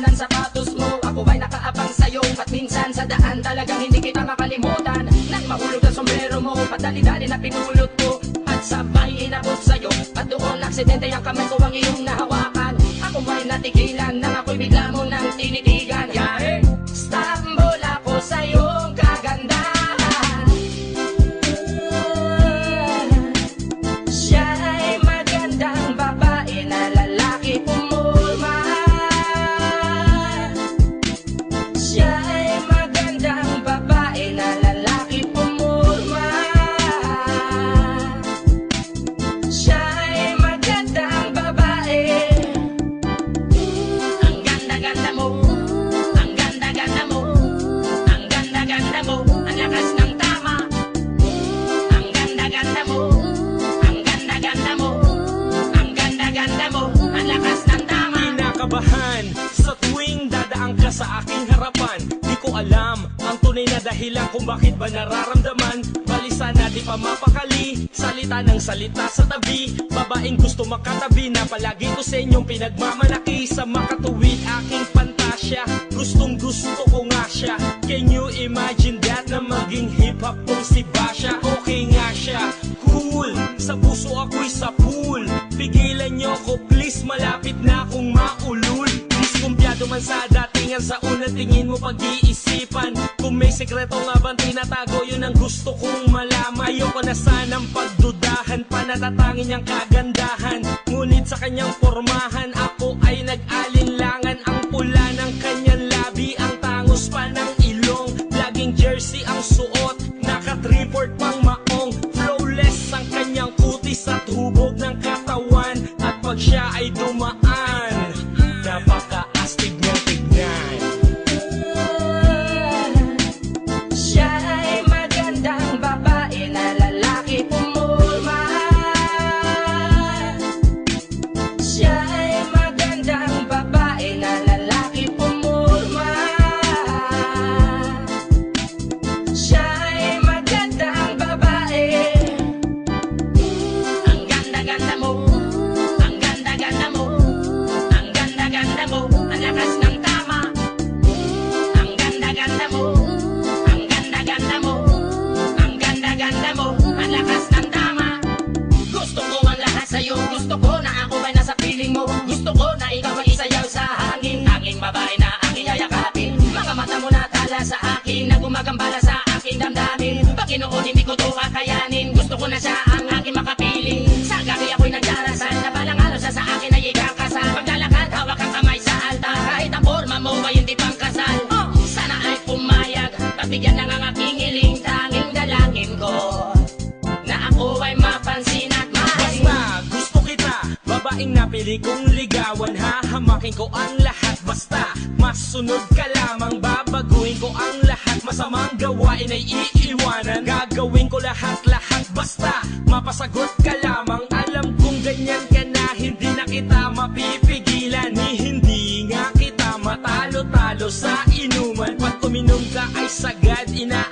ng sapatos mo. Ako ay nakaabang sa'yo at minsan sa daan talagang hindi kita makalimutan. Nang mahulog ang sombrero mo, padali-dali na pinulot ko at sabay inabot sa'yo. At doon aksidente ang kamay ko ang iyong nahawakan. Ako ay natigilan nang ako'y bigla mo nang tinitigan. Yari, stambol ako sa iyong kagandahan. Siya ay magandang babae na lalaki pumulma. Siya ay magandang babae na lalaki pumulma. Siya ay magandang babae. Ang ganda-ganda mo, ang ganda-ganda mo, ang ganda-ganda mo, ang lakas ng tama. Ang ganda-ganda mo, ang ganda-ganda mo, ang ganda-ganda mo, ang lakas ng tama. Kinakabahan sa tuwing dadaan ka sa aking harapan. Di ko alam ang tunay na dahilan kung bakit ba nararamdaman. Balisa na di pa mapakali, salita ng salita sa tabi. Babaeng gusto makatabi na palagi ko sa inyong pinagmamalaki. Sa makatuwid aking pantasya, gustong gusto ko nga siya. Can you imagine that na maging hip-hop kong si Basha? Okay nga siya, cool, sa puso ako'y sa pool. Pigilan nyo ko please, malapit na akong maulul. Diskumpiyado man sa datingan, sa unang tingin mo pag-iisipan. Kung may sekreto nga bang tinatago, yun ang gusto kong malaman. Ayoko na sanang pagdudahan pa, natatangin niyang kagandahan. Ngunit sa kanyang pormahan, ako ay nag-alinlangan. Ang pula ng kanyang labi, ang tangos pa ng ilong. Laging jersey ang suot, naka-3-4 pang maong. Flawless ang kanyang kutis at hubog ng katawan. At pag siya ay dumaan, napaka-astig niyang tignan. Siya ay magandang babae na lalaki pumulma. Siya ay magandang babae na lalaki pumulma. Siya ay magandang babae. Ang ganda-ganda mo, ang ganda-ganda mo, ang ganda-ganda mo, ang lakas ng tama. Ang ganda-ganda mo, ang ganda-ganda mo, ang ganda-ganda mo, ang lakas ng tama. Gusto ko ang lahat sa'yo, gusto ko na ako ay nasa piling mo. Gusto ko na ikaw ay isayaw sa hangin, tanging babae na aking yayakapin. Mga mata mo na tala sa akin, na gumagambala sa aking damdamin. Pagkinoon hindi ko to kakayanin, gusto ko na siya ang aking makapiling. Sa gabi ako'y nagdarasal, na balang araw sa akin ay ikakasal. Paglalakad, hawak ang kamay sa altar, kahit ang forma mo ay hindi pang kasal. Sana ay pumayag, pagbigyan ng ang aking hiling, tanging dalangin ko na ako ay mapansin at mahalin. Basta gusto kita, babaeng napili kong ligawan. Hahamakin ko ang lahat, basta masunod ka lamang. Babaguhin ko ang lahat, masamang gawain ay iiwanan. Gagawin ko lahat-lahat, basta mapasagot ka lamang. Alam kong ganyan ka na, hindi na kita mapipigilan. Hindi nga kita matalo-talo sa inuman. Pag uminom ka ay sagad, ina